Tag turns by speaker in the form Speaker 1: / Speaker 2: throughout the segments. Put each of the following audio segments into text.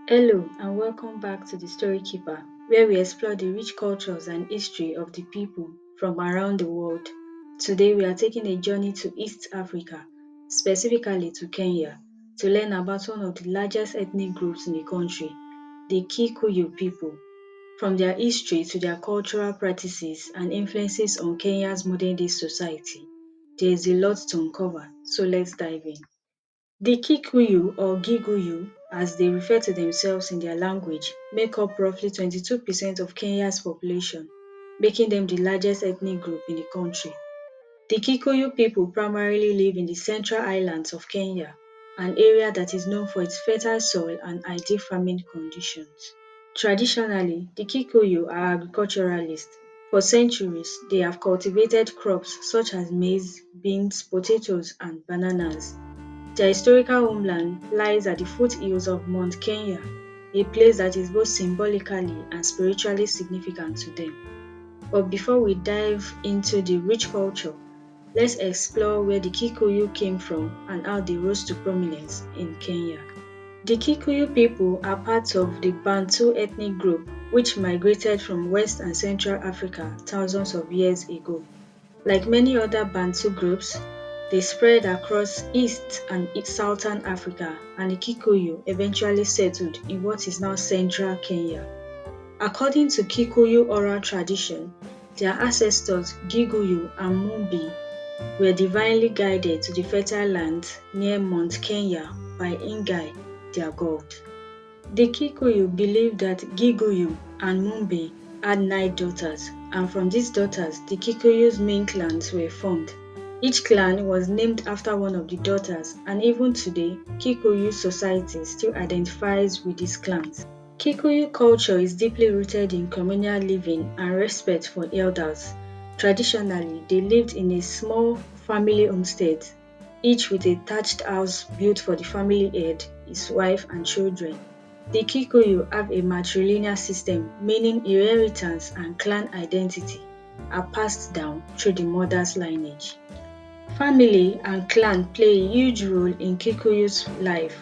Speaker 1: Hello and welcome back to the Story Keeper, where we explore the rich cultures and history of the people from around the world. Today we are taking a journey to East Africa, specifically to Kenya, to learn about one of the largest ethnic groups in the country, the Kikuyu people. From their history to their cultural practices and influences on Kenya's modern-day society, there is a lot to uncover, so let's dive in. The Kikuyu or Giguyu, as they refer to themselves in their language, make up roughly 22% of Kenya's population, making them the largest ethnic group in the country. The Kikuyu people primarily live in the central highlands of Kenya, an area that is known for its fertile soil and ideal farming conditions. Traditionally, the Kikuyu are agriculturalists. For centuries, they have cultivated crops such as maize, beans, potatoes, and bananas. Their historical homeland lies at the foothills of Mount Kenya, a place that is both symbolically and spiritually significant to them. But before we dive into the rich culture, let's explore where the Kikuyu came from and how they rose to prominence in Kenya. The Kikuyu people are part of the Bantu ethnic group which migrated from West and Central Africa thousands of years ago. Like many other Bantu groups, they spread across East and Southern Africa, and the Kikuyu eventually settled in what is now central Kenya. According to Kikuyu oral tradition, their ancestors Giguyu and Mumbi were divinely guided to the fertile lands near Mount Kenya by Ngai, their god. The Kikuyu believed that Giguyu and Mumbi had 9 daughters, and from these daughters, the Kikuyu's main clans were formed. Each clan was named after one of the daughters, and even today, Kikuyu society still identifies with these clans. Kikuyu culture is deeply rooted in communal living and respect for elders. Traditionally, they lived in a small family homestead, each with a thatched house built for the family head, his wife, and children. The Kikuyu have a matrilineal system, meaning inheritance and clan identity are passed down through the mother's lineage. Family and clan play a huge role in Kikuyu's life.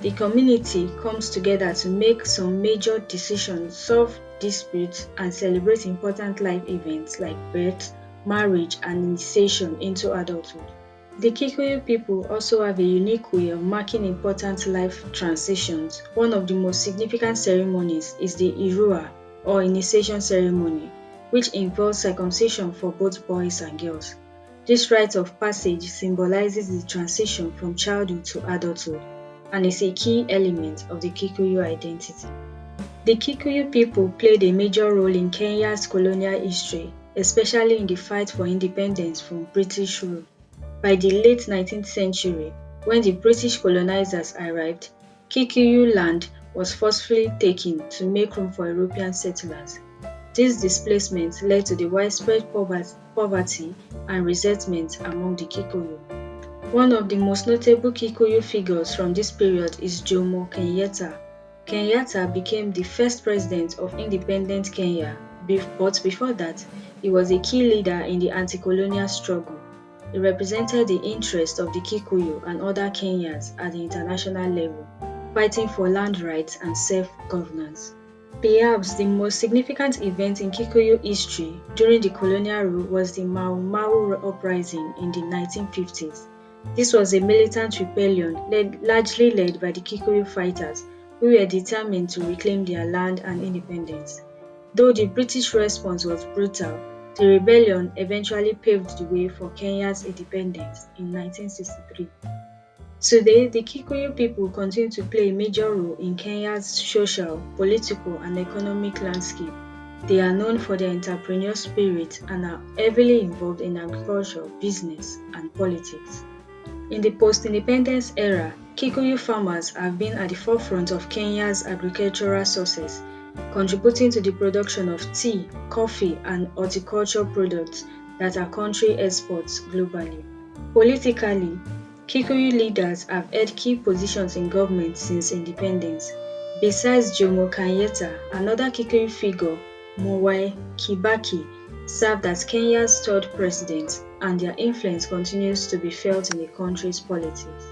Speaker 1: The community comes together to make some major decisions, solve disputes, and celebrate important life events like birth, marriage, and initiation into adulthood. The Kikuyu people also have a unique way of marking important life transitions. One of the most significant ceremonies is the Irua or initiation ceremony, which involves circumcision for both boys and girls. This rite of passage symbolizes the transition from childhood to adulthood and is a key element of the Kikuyu identity. The Kikuyu people played a major role in Kenya's colonial history, especially in the fight for independence from British rule. By the late 19th century, when the British colonizers arrived, Kikuyu land was forcefully taken to make room for European settlers. This displacement led to the widespread poverty and resentment among the Kikuyu. One of the most notable Kikuyu figures from this period is Jomo Kenyatta. Kenyatta became the first president of independent Kenya, but before that, he was a key leader in the anti-colonial struggle. He represented the interests of the Kikuyu and other Kenyans at the international level, fighting for land rights and self-governance. Perhaps the most significant event in Kikuyu history during the colonial rule was the Mau Mau uprising in the 1950s. This was a militant rebellion largely led by the Kikuyu fighters who were determined to reclaim their land and independence. Though the British response was brutal, the rebellion eventually paved the way for Kenya's independence in 1963. Today, the Kikuyu people continue to play a major role in Kenya's social, political, and economic landscape. They are known for their entrepreneurial spirit and are heavily involved in agriculture, business, and politics. In the post-independence era, Kikuyu farmers have been at the forefront of Kenya's agricultural success, contributing to the production of tea, coffee, and horticultural products that our country exports globally. Politically, Kikuyu leaders have held key positions in government since independence. Besides Jomo Kenyatta, another Kikuyu figure, Mwai Kibaki, served as Kenya's third president, and their influence continues to be felt in the country's politics.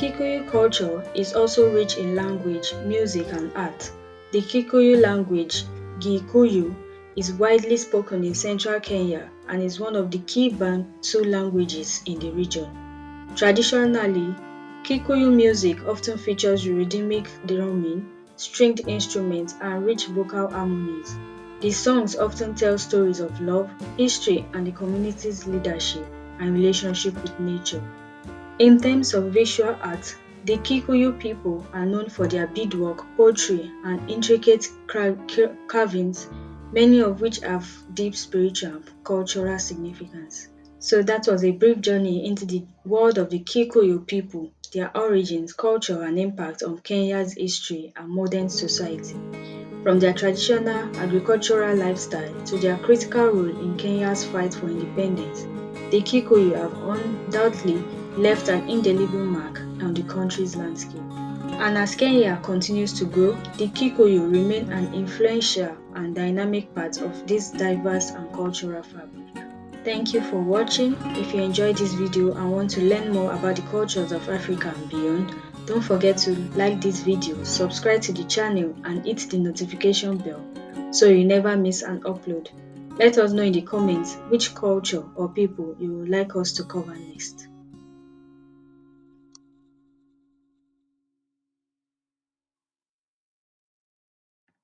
Speaker 1: Kikuyu culture is also rich in language, music, and art. The Kikuyu language, Gikuyu, is widely spoken in central Kenya and is one of the key Bantu languages in the region. Traditionally, Kikuyu music often features rhythmic drumming, stringed instruments, and rich vocal harmonies. The songs often tell stories of love, history, and the community's leadership and relationship with nature. In terms of visual art, the Kikuyu people are known for their beadwork, pottery, and intricate carvings, many of which have deep spiritual and cultural significance. So that was a brief journey into the world of the Kikuyu people, their origins, culture, and impact on Kenya's history and modern society. From their traditional agricultural lifestyle to their critical role in Kenya's fight for independence, the Kikuyu have undoubtedly left an indelible mark on the country's landscape. And as Kenya continues to grow, the Kikuyu remain an influential and dynamic part of this diverse and cultural fabric. Thank you for watching. If you enjoyed this video and want to learn more about the cultures of Africa and beyond, don't forget to like this video, subscribe to the channel, and hit the notification bell so you never miss an upload. Let us know in the comments which culture or people you would like us to cover next.